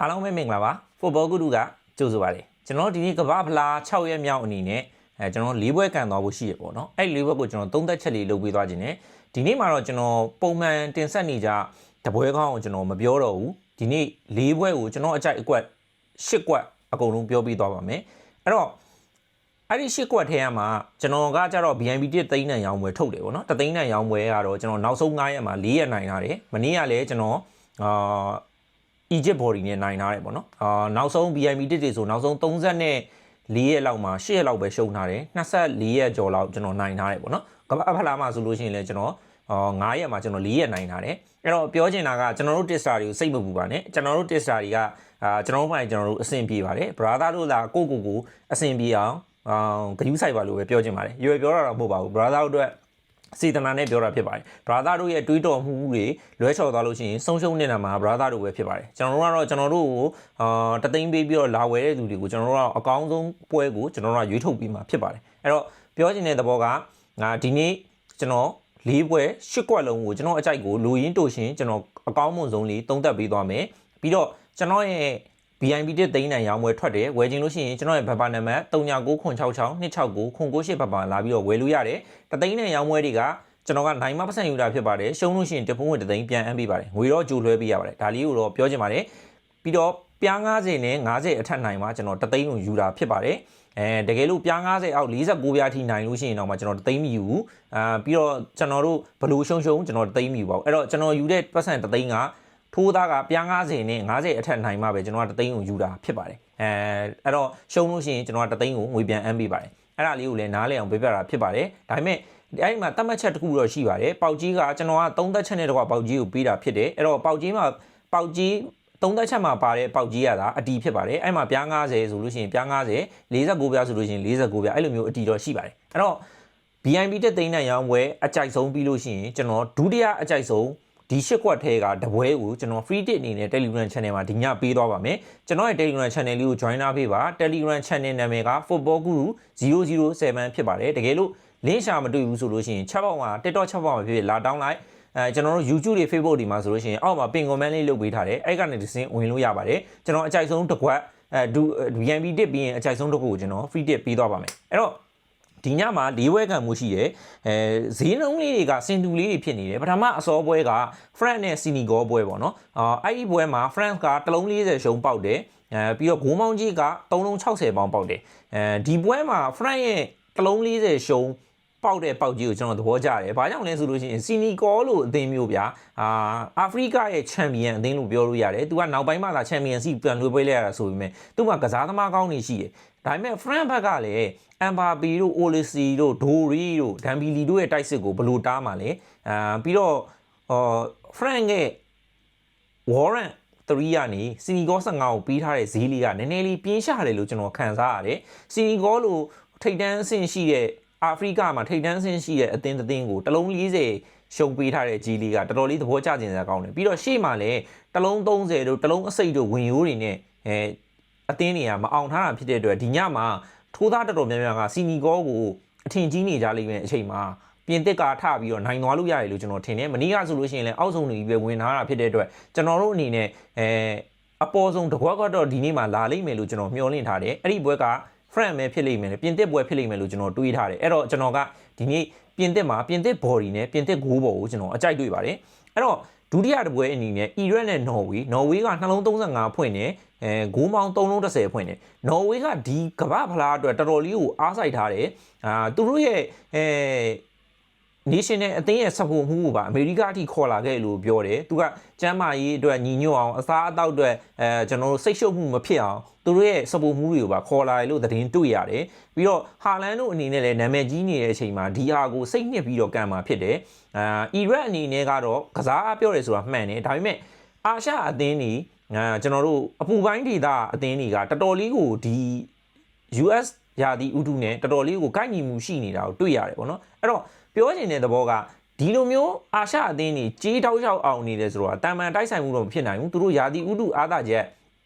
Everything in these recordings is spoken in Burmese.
အားလုံးပဲမင်္ဂလာပါfootball guru ကကြိုဆိုပါရစေကျွန်တော်ဒီနေ့ကမ္ဘာဖလား6ရက်မြောက်အနေနဲ့ကျွန်တော်၄ဘွဲကန်သွားဖို့ရှိရပေါ့နော်အဲ့၄ဘွဲကိုကျွန်တော်သုံးသက်ချက်လေးလုပ်ပေးသွားခြင်းနဲ့ဒီနေ့မှာတော့ကျွန်တော်ပုံမှန်တင်ဆက်နေကြတပွဲကောင်းကိုကျွန်တော်မပြောတော့ဘူးဒီနေ့၄ဘွဲကိုကျွန်တော်အကြိုက်အကွက်၈ကွက်အကုန်လုံးပြောပေးသွားပါမယ်အဲ့တော့အဲ့ဒီ၈ကွက်ထဲမှာကျွန်တော်ကကြတော့ BNB 1သိန်းနဲ့ရောင်းပွဲထုတ်တယ်ပေါ့နော်တသိန်းနဲ့ရောင်းပွဲကတော့ကျွန်တော်နောက်ဆုံး9ရက်မှာ4ရက်နိုင်ထားတယ်မနေ့ကလည်းကျွန်တော်Egypt body နဲ့နိုင်ထားတယ်ပေါ့နော်နောက်ဆုံး BNB 1တွေဆိုနောက်ဆုံး34ရက်လောက်မှာ8ရက်လောက်ပဲရှုံးထားတယ်24ရက်ကျော်လောက်ကျွန်တော်နိုင်ထားတယ်ပေါ့နော်ကမ္ဘာဖလားမှာဆိုလို့ရှိရင်လည်းကျွန်တော်9ရက်မှာကျွန်တော်4ရက်နိုင်ထားတယ်အဲ့တော့ပြောချင်တာကကျွန်တော်တို့ tester တွေကိုစိတ်မပူပါနဲ့ကျွန်တော်တို့ tester တွေကကျွန်တော်တို့ဖိုင်ကျွန်တော်တို့အဆင်ပြေပါတယ် brother တို့လာကိုအဆင်ပြေအောင်ဂရုစိုက်ပါလို့ပဲပြောချင်ပါတယ်ရွယ်ပြောတာတော့မဟုတ်ပါဘူး brother တို့အတွက်စေတနာနဲ့ပြောတာဖြစ်ပါတယ် brother တို့ရဲ့တွေးတော်မှုတွေလွဲချော်သွားလို့ရှိရင်ဆုံးရှုံးနေတာမှာ brother တို့ပဲဖြစ်ပါတယ်ကျွန်တော်တို့ကတော့ကျွန်တော်တို့ကိုတသိန်းပေးပြီးတော့လာဝယ်တဲ့လူတွေကိုကျွန်တော်တို့ကအကောင်းဆုံးပွဲကိုကျွန်တော်တို့ကရွေးထုတ်ပြီးမှဖြစ်ပါတယ်အဲ့တော့ပြောချင်တဲ့သဘောကဒီနေ့ကျွန်တော်၄ပွဲ၈ကွက်လုံးကိုကျွန်တော်အကြိုက်ကိုလူရင်းတိုရှင်ကျွန်တော်အကောင်းမွန်ဆုံးလေးသုံးသပ်ပေးသွားမယ်ပြီးတော့ကျွန်တော်ရဲ့BNB 1သိန်းနဲ့ရောင်းဝယ်ထွက်တယ်ဝယ်ခြင်းလို့ရှိရင်ကျွန်တော်ရဲ့ဘဘနံပါတ်3996626998ဘဘလာပြီးတော့ဝယ်လို့ရတယ်တသိန်းနဲ့ရောင်းဝယ်တွေကကျွန်တော်က9% ယူတာဖြစ်ပါတယ်ရှုံးလို့ရှိရင်တဖုံးဝင်တသိန်းပြန်အမ်းပေးပါတယ်ငွေတော့ကြိုလွှဲပေးရပါတယ်ဒါလေးကိုတော့ပြောချင်ပါတယ်ပြီးတော့ပြား90နဲ့90အထက်နိုင်မှာကျွန်တော်တသိန်းကိုယူတာဖြစ်ပါတယ်တကယ်လို့ပြား90အောက်49ပြားထိနိုင်လို့ရှိရင်တော့မှကျွန်တော်တသိန်းမယူဘူးပြီးတော့ကျွန်တော်တို့ဘလို့ရှုံကျွန်တော်တသိန်းမယူပါဘူးအဲ့တော့ကျွန်တော်ယူတဲ့ပတ်စံတသိန်းကထိုးသားကပြား90နဲ့90အထက်နိုင်မှပဲကျွန်တော်ကတသိန်းကိုယူတာဖြစ်ပါတယ်အဲ့တော့ရှုံးလို့ရှိရင်ကျွန်တော်ကတသိန်းကိုငွေပြန်အမ်းပေးပါတယ်အဲ့ဒါလေးကိုလည်းနားလည်အောင်ပြပြတာဖြစ်ပါတယ်ဒါပေမဲ့အဲ့ဒီမှာတတ်မှတ်ချက်တစ်ခုတော့ရှိပါတယ်ပေါက်ကြီးကကျွန်တော်က3သက်ချက်နဲ့တော့ပေါက်ကြီးကိုပေးတာဖြစ်တယ်အဲ့တော့ပေါက်ကြီးမှာပေါက်ကြီး3သက်ချက်မှာပါတဲ့ပေါက်ကြီးရတာအတီဖြစ်ပါတယ်အဲ့မှာပြား90ဆိုလို့ရှိရင်ပြား90 49ပြားဆိုလို့ရှိရင်49ပြားအဲ့လိုမျိုးအတီတော့ရှိပါတယ်အဲ့တော့ BNB 1သိန်းနဲ့ရောင်းပွဲအကြိုက်ဆုံးပြီးလို့ရှိရင်ကျွန်တော်ဒုတိယအကြိုက်ဆုံးဒီ၈ကွက်ထဲကတပွဲကိုကျွန်တော် free tip အနေနဲ့ Telegram channel မှာဒီညပေးသွားပါမယ်ကျွန်တော်ရဲ့ Telegram channel လေးကို join လာပေးပါ Telegram channel နာမည်က Football Guru 007ဖြစ်ပါတယ်တကယ်လို့ link ရှာမတွေ့ဘူးဆိုလို့ရှိရင် chat box မှာ TikTok chat box မှာဖြစ်ဖြစ်လာတောင်းလိုက်ကျွန်တော်တို့ YouTube တွေ Facebook တွေမှာဆိုလို့ရှိရင်အောက်မှာ pin comment လေးလုပ်ပေးထားတယ်အဲ့ကနေဒီစင်းဝင်လို့ရပါတယ်ကျွန်တော်အကြိုက်ဆုံးတစ်ကွက်BNB tip ပြီးရင်အကြိုက်ဆုံးတစ်ခုကိုကျွန်တော် free tip ပေးသွားပါမယ်အဲ့တော့ဒီညမှာ၄ဘွဲကန်မှုရှိတယ်ဈေးနှုန်းလေးတွေကစင်တူလေးတွေဖြစ်နေတယ်ပထမအစောပွဲက France နဲ့ Senegal ပွဲပေါ့နော်အဲ့ဒီပွဲမှာ France ကတလုံး40ရှုံးပေါက်တယ်ပြီးတော့ဂိုးမောင်းကြီးက3လုံး60ပေါင်းပေါက်တယ်ဒီပွဲမှာ France ရဲ့တလုံး40ရှုံးပေါက်တဲ့ပေါက်ကြီးကိုကျွန်တော်သဘောကျတယ်။ဘာကြောင့်လဲဆိုလို့ရှိရင်စီနီကောလို့အသင်းမျိုးဗျာအာဖရိကရဲ့ချန်ပီယံအသင်းလို့ပြောလို့ရတယ်။ तू ကနောက်ပိုင်းမှာသာချန်ပီယံစီပြန်လွှဲပွဲလဲရတာဆိုပေမဲ့သူ့မှာကစားသမားကောင်းနေရှိတယ်။ဒါပေမဲ့ France ဘက်ကလည်းအမ်ဘာပီတို့အိုလီစီတို့ဒိုရီတို့ဒမ်ဘီလီတို့ရဲ့တိုက်စစ်ကိုဘယ်လိုတားမှာလဲပြီးတော့France ရဲ့ Warrant 3ကနေစီနီကော15ကိုပေးထားတဲ့ဈေးလေးကနည်းနည်းလေးပြင်းရှာတယ်လို့ကျွန်တော်ခံစားရတယ်။စီနီကောလို့ထိပ်တန်းအဆင့်ရှိတဲ့အာဖရိကမှာထိပ်တန်းဆင်းရှိတဲ့အသင်းကိုတလုံး40ရှုံပေးထားတဲ့ကြီးလေးကတော်တော်လေးသဘောကျကျင်စရာကောင်းတယ်ပြီးတော့ရှေ့မှာလည်းတလုံး30တို့တလုံးအစိတ်တို့ဝင်ရိုးတွေနဲ့အသင်းတွေကမအောင်ထားတာဖြစ်တဲ့အတွက်ဒီညမှာထိုးသားတော်တော်များများကစီနီကောကိုအထင်ကြီးနေကြလိမ့်မယ်အချိန်မှာပြင်သစ်ကထပြီးတော့နိုင်သွားလို့ရတယ်လို့ကျွန်တော်ထင်တယ်မနေ့ကဆိုလို့ရှိရင်လည်းအောက်ဆုံးတွေပဲဝင်ထားတာဖြစ်တဲ့အတွက်ကျွန်တော်တို့အနေနဲ့အပေါ်ဆုံးတကွက်ကတော့ဒီနေ့မှာလာလိမ့်မယ်လို့ကျွန်တော်မျှော်လင့်ထားတယ်အဲ့ဒီဘွဲကFrance ပဲဖြစ်လိမ့်မယ်ပြင်သစ်ပွဲဖြစ်လိမ့်မယ်လို့ကျွန်တော်တွေးထားတယ်အဲ့တော့ကျွန်တော်ကဒီနေ့ပြင်သစ်မှာပြင်သစ် body နဲ့ပြင်သစ် goal ပေါ်ကိုကျွန်တော်အကြိုက်တွေ့ပါတယ်အဲ့တော့ဒုတိယတစ်ပွဲအနေနဲ့ Iran နဲ့ Norway ကနှလုံး35ဖွင့်တယ်goal မောင်း330ဖွင့်တယ် Norway ကဒီကမ္ဘာဖလားအတွက်တော်တော်လေးကိုအားစိုက်ထားတယ်သူတို့ရဲ့National အသင်းရဲ့ support မှုကိုပါအမေရိကအထိခေါ်လာခဲ့လို့ပြောတယ်သူကကျမ်းမာရေးအတွက်ညီညွတ်အောင်အစားအသောက်အတွက်ကျွန်တော်တို့စိတ်ရှုပ်မှုမဖြစ်အောင်သူတို့ရဲ့ support မှုတွေကိုပါခေါ်လာတယ်လို့သတင်းတွေ့ရတယ်ပြီးတော့ဟာလန်တို့အနေနဲ့လည်းနာမည်ကြီးနေတဲ့အချိန်မှာဒီဟာကိုစိတ်နှစ်ပြီးတော့ကန်မှာဖြစ်တယ်အီရတ်အနေနဲ့ကတော့ကစားအားပြောတယ်ဆိုတာမှန်တယ်ဒါပေမဲ့အာရှအသင်းတွေကျွန်တော်တို့အပူပိုင်းဒေသအသင်းတွေကတော်တော်လေးကိုဒီ US ရာသီဥတုနဲ့တော်တော်လေးကိုကိုက်ညီမှုရှိနေတာကိုတွေ့ရတယ်ပေါ့နော်အဲ့တော့ပြောချင်တဲ့သဘောကဒီလိုမျိုးအာရှအသင်းတွေကြေးတောက်လျှောက်အောင်နေတယ်ဆိုတော့တာမန်တိုက်ဆိုင်မှုတော့မဖြစ်နိုင်ဘူးသူတို့ယာတီဥတုအားသာချက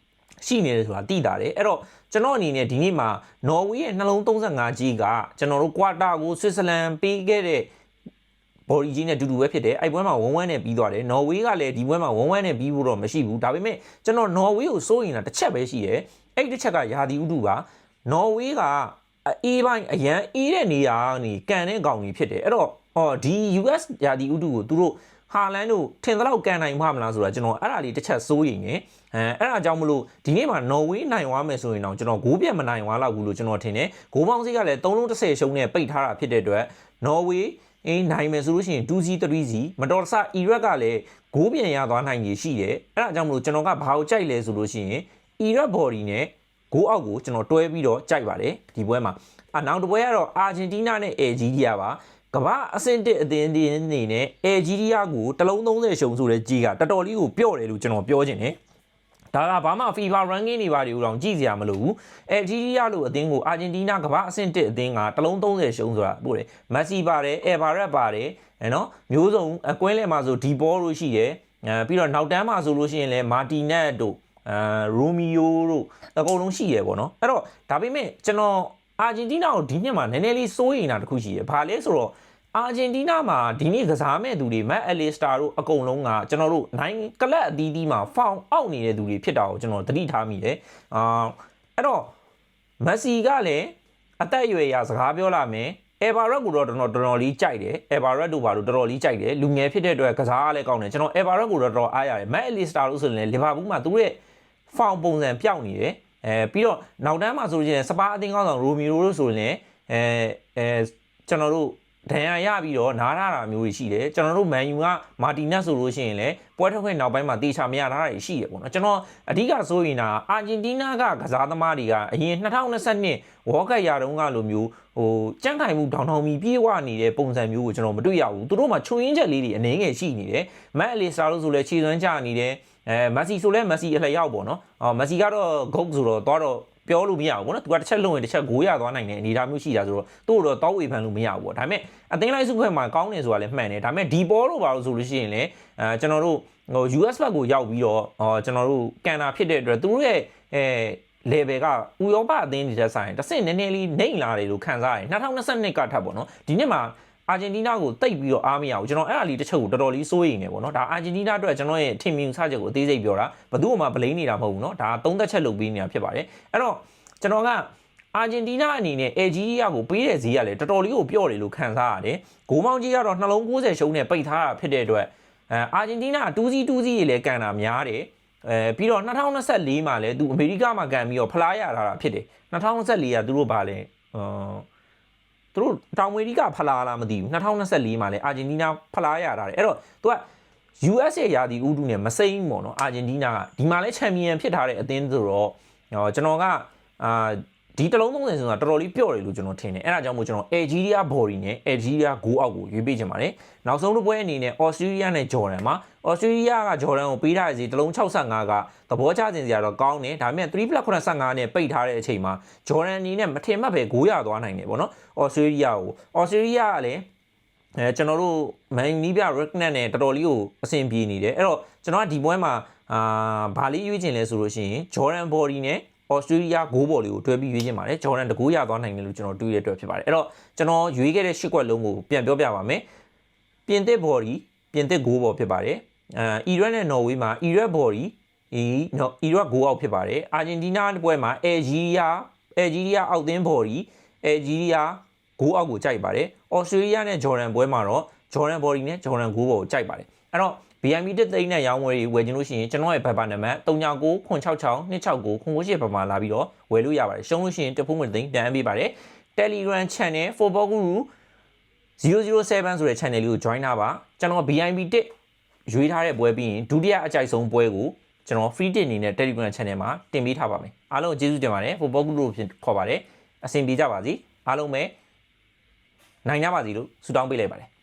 ်ရှိနေတယ်ဆိုတာသိတာတယ်အဲ့တော့ကျွန်တော်အနေနဲ့ဒီနေ့မှာနော်ဝေရဲ့နှလုံး35ကြီးကကျွန်တော်တို့ကွာတာကိုဆွစ်ဇာလန်ပေးခဲ့တဲ့ ဘော်ဒီကြီးနဲ့တူတူပဲဖြစ်တယ်အဲ့ပွဲမှာ1-1နဲ့ပြီးသွားတယ်နော်ဝေးကလည်းဒီပွဲမှာ1-1နဲ့ပြီးဖို့တော့မရှိဘူးဒါပေမဲ့ကျွန်တော်နော်ဝေးကိုစိုးရင်တစ်ချက်ပဲရှိတယ်အဲ့တစ်ချက်ကယာဒီဥတုပါနော်ဝေးကအေးပိုင်းအရန်အေးတဲ့နေရာကနေကန်တဲ့ကောင်ကြီးဖြစ်တယ်အဲ့တော့ဒီ US ယာဒီဥတုကိုသူတို့ဟာလန်တို့ထင်သလောက်ကန်နိုင်မှာမလားဆိုတာကျွန်တော်အဲ့ဒါလေးတစ်ချက်စိုးရင်နေအဲ့ဒါကြောင့်မလို့ဒီနေ့မှာနော်ဝေးနိုင်သွားမယ်ဆိုရင်တော့ကျွန်တော်ဂိုးပြတ်မနိုင်သွားလောက်ဘူးလို့ကျွန်တော်ထင်တယ်ဂိုးပေါင်းစိကလည်း3-10ရှုံးနဲ့ပိတ်ထားတာဖြစ်တဲ့အတွက်နော်ဝေးနိုင်မယ်ဆိုလို့ရှိရင် 2C 3C မတော်တဆအီရတ်ကလည်းဂိုးပြန်ရသွားနိုင်ကြီးရှိတယ်အဲ့ဒါကြောင့်မလို့ကျွန်တော်ကဘာကိုကြိုက်လဲဆိုလို့ရှိရင်အီရတ်ဘော်ဒီနဲ့ဂိုးအောက်ကိုကျွန်တော်တွဲပြီးတော့ကြိုက်ပါတယ်ဒီပွဲမှာနောက်တစ်ပွဲကတော့အာဂျင်တီးနားနဲ့အယ်ဂျီးရီးယားပါကမ္ဘာအဆင့်1အသင်းအနေနဲ့အယ်ဂျီးရီးယားကိုတလုံး30ရှုံးဆိုတဲ့ကြီးကတော်တော်လေးကိုပြော့တယ်လို့ကျွန်တော်ပြောချင်တယ်ဒါကဘာမှ FIFA ranking တွေပါတွေတော့ကြည့်စရာမလိုဘူးအယ်ဂျီးရီးယားလိုအသင်းကိုအာဂျင်တီးနားကမ္ဘာအဆင့်1အသင်းကတလုံး30ရှုံးဆိုတာပို့တယ်မက်ဆီပါတယ်အယ်ဗာရက်ပါတယ်နော်မျိုးစုံအကွင်းလဲမှာဆိုဒီဘောလို့ရှိတယ်ပြီးတော့နောက်တန်းမှာဆိုလို့ရှိရင်လည်းမာတီနက်တို့ရိုမီယိုတို့အကုန်လုံးရှိရပေါ့နော်အဲ့တော့ဒါပေမဲ့ကျွန်တော်အာဂျင်တီးနားကိုဒီနှစ်မှာနည်းနည်းလေးစိုးရိမ်တာတစ်ခုရှိတယ်ဘာလဲဆိုတော့အာဂျင်တီးနားမှာဒီနေ့ကစားမဲ့သူတွေမက်အလီစတာတို့အကုန်လုံးကကျွန်တော်တို့နိုင်ကလပ်အသီးသီးမှာဖောင်အောက်နေတဲ့သူတွေဖြစ်တာကိုကျွန်တော်သတိထားမိတယ်အဲ့တော့မက်ဆီကလည်းအသက်အရွယ်ရာစကားပြောလာမယ်အယ်ဗာရက်ကိုတော့တော်တော်လေးကြိုက်တယ်အယ်ဗာရက်တို့ဘာလို့တော်တော်လေးကြိုက်တယ်လူငယ်ဖြစ်တဲ့အတွက်ကစားအားလည်းကောင်းတယ်ကျွန်တော်အယ်ဗာရက်ကိုတော့တော်တော်အားရတယ်မက်အလီစတာတို့ဆိုရင်လည်းလီဗာပူးမှာသူတို့ရဲ့ဖောင်ပုံစံပျောက်နေတယ်ပြီးတော့နောက်တန်းမှာဆိုလို့ရှိရင်စပါအသင်းကောင်းဆောင်ရိုမီရိုတို့ဆိုရင်လည်းကျွန်တော်တို့ဒဏ်ရာရပြီးတော့နားထားတာမျိုးတွေရှိတယ်ကျွန်တော်တို့မန်ယူကမာတီနက်ဆိုလို့ရှိရင်လည်းပွဲထွက်ခွင့်နောက်ပိုင်းမှာတေချာမရထားတာရှိတယ်ပေါ့နော်ကျွန်တော်အဓိကဆိုရင်ဒါအာဂျင်တီးနားကကစားသမားတွေကအရင်2022ဝေါ်ကပ်ရာတုန်းကလိုမျိုးကြန့်ခိုင်မှုဒေါင်ထောင်မီပြေးဝနေတဲ့ပုံစံမျိုးကိုကျွန်တော်မတွေ့ရဘူးသူတို့မှာချွင်းရင်းချက်လေးတွေအနေငယ်ရှိနေတယ်မက်အလီစတာလို့ဆိုလဲခြေစွမ်းချနေတယ်မက်ဆီဆိုလဲမက်ဆီအလှရောက်ပေါ့နော်မက်ဆီကတော့ဂုတ်ဆိုတော့သွားတော့ပြောလို့မရဘူးပေါ့နော်သူကတစ်ချက်လုံးရင်တစ်ချက်ဂိုးရသွားနိုင်တဲ့အနေအထားမျိုးရှိတာဆိုတော့သူ့တော့တောက်ဝေဖန်လို့မရဘူးပေါ့ဒါပေမဲ့အသင်းလိုက်စုခွဲမှာကောင်းတယ်ဆိုတာလည်းမှန်တယ်ဒါပေမဲ့ဒီဘောလို့ပါလို့ဆိုလို့ရှိရင်လည်းကျွန်တော်တို့US ဘက်ကိုရောက်ပြီးတော့ကျွန်တော်တို့ကန်တာဖြစ်တဲ့အတွက်သူတို့ရဲ့level ကဥရောပအသင်းတွေတက်ဆိုင်တစ်ဆင့်နည်းနည်းလေးနှိမ့်လာတယ်လို့ခံစားရတယ်2022ကထပ်ပေါ့နော်ဒီနှစ်မှာအာဂျင်တီးနားကိုတိတ်ပြီးတော့အားမရဘူးကျွန်တော်အဲ့အလီတစ်ချက်ကိုတော်တော်လေးစိုးရိမ်နေပေါ့နော်ဒါအာဂျင်တီးနားအတွက်ကျွန်တော်ရဲ့ထင်မြင်ဆချက်ကိုအသေးစိတ်ပြောတာဘယ်သူ့မှဗလိမ့်နေတာမဟုတ်ဘူးနော်ဒါသုံးသက်ချက်လုပ်ပေးနေတာဖြစ်ပါတယ်အဲ့တော့ကျွန်တော်ကအာဂျင်တီးနားအနေနဲ့အယ်ဂျီးရီးယားကိုပေးတဲ့ဈေးကလည်းတော်တော်လေးကိုပြော့တယ်လို့ခံစားရတယ်ဂိုးမောင်းကြီးကတော့နှလုံး90ရှုံးနဲ့ပိတ်ထားတာဖြစ်တဲ့အတွက်အာဂျင်တီးနား2-2တွေလည်းကန်တာများတယ်ပြီးတော့2024မှာလည်းသူအမေရိကမှာကန်ပြီးတော့ဖလားရထားတာဖြစ်တယ်2024ကသူတို့ဗာလဲသူတို့တောင်အမေရိကဖလားလားမသိဘူး2024မှာလည်းအာဂျင်တီးနားဖလားရထားတယ်အဲ့တော့သူက US ရဲ့ယာဒီဥတုနဲ့မစိမ့်ပေါ့နော်အာဂျင်တီးနားကဒီမှာလည်းချန်ပီယံဖြစ်ထားတဲ့အသင်းဆိုတော့ကျွန်တော်ကဒီတလုံး30ဆိုတာတော်တော်လေးပြော့တယ်လို့ကျွန်တော်ထင်တယ်အဲ့ဒါကြောင့်မို့ကျွန်တော်အယ်ဂျီးရီးယားဘော်ဒီနဲ့အယ်ဂျီးရီးယားဂိုးအောက်ကိုရွေးပေးချင်ပါတယ်နောက်ဆုံးတစ်ပွဲအနေနဲ့အော်စတြေးလျနဲ့ဂျော်ဒန်မှာအော်စတြေးလျကဂျော်ဒန်ကိုပေးထားတဲ့စီတလုံး65ကသဘောကျခြင်းစရာတော့ကောင်းတယ်ဒါပေမဲ့ 3+85 နဲ့ပိတ်ထားတဲ့အချိန်မှာဂျော်ဒန်အနေနဲ့မထင်မှတ်ပဲဂိုးရသွားနိုင်တယ်ပေါ့နော်အော်စတြေးလျကိုအော်စတြေးလျကလည်းကျွန်တော်တို့မန်ယူနီးပြ Ricknet နဲ့တော်တော်လေးကိုအဆင်ပြေနေတယ်အဲ့တော့ကျွန်တော်ကဒီပွဲမှာဘာလေးရွေးချင်လဲဆိုလို့ရှိရင်ဂျော်ဒန်ဘော်ဒီနဲ့အော်စတြေးလျဂိုးဘော်လေးကိုတွဲပြီးရွေးချင်ပါတယ်ဂျော်ဒန်တကူရသွားနိုင်တယ်လို့ကျွန်တော်တွေးရတဲ့အတွက်ဖြစ်ပါတယ်အဲ့တော့ကျွန်တော်ရွေးခဲ့တဲ့၈ခွက်လုံးကိုပြန်ပြောပြပါမယ်ပြင်သစ်ဘော်ဒီပြင်သစ်ဂိုးဘော်ဖြစ်ပါတယ်အီရတ်နဲ့နော်ဝေးမှာအီရတ်ဘော်ဒီအီရတ်ဂိုးအောက်ဖြစ်ပါတယ်အာဂျင်တီးနားပွဲမှာအယ်ဂျီးရီးယားအောက်သင်းဘော်ဒီအယ်ဂျီးရီးယားဂိုးအောက်ကိုကြိုက်ပါတယ်အော်စတြေးလျနဲ့ဂျော်ဒန်ပွဲမှာတော့ဂျော်ဒန်ဘော်ဒီနဲ့ဂျော်ဒန်ဂိုးဘော်ကိုကြိုက်ပါတယ်အဲ့တော့BNB တက်သိန်းနဲ့ရောင်းဝယ်ဝယ်ခြင်းလို့ရှိရင်ကျွန်တော်ရဲ့ဘက်ပါနံပါတ်39966269ဘက်မှာလာပြီးတော့ဝယ်လို့ရပါတယ်ရှုံးလို့ရှိရင်တဖူးမသိန်းတန်ပေးပါတယ် Telegram Channel Football Guru 007ဆိုတဲ့ channel လေးကို join ထားပါကျွန်တော် BNB တက်ရွေးထားတဲ့ပွဲပြီးရင်ဒုတိယအကြိုက်ဆုံးပွဲကိုကျွန်တော် free တက်အနေနဲ့ Telegram Channel မှာတင်ပေးထားပါမယ်အားလုံးကျေးဇူးတင်ပါတယ် Football Guru ဖြစ်ခေါ်ပါတယ်အဆင်ပြေကြပါစေအားလုံးပဲနိုင်ကြပါစေလို့ဆုတောင်းပေးလိုက်ပါတယ်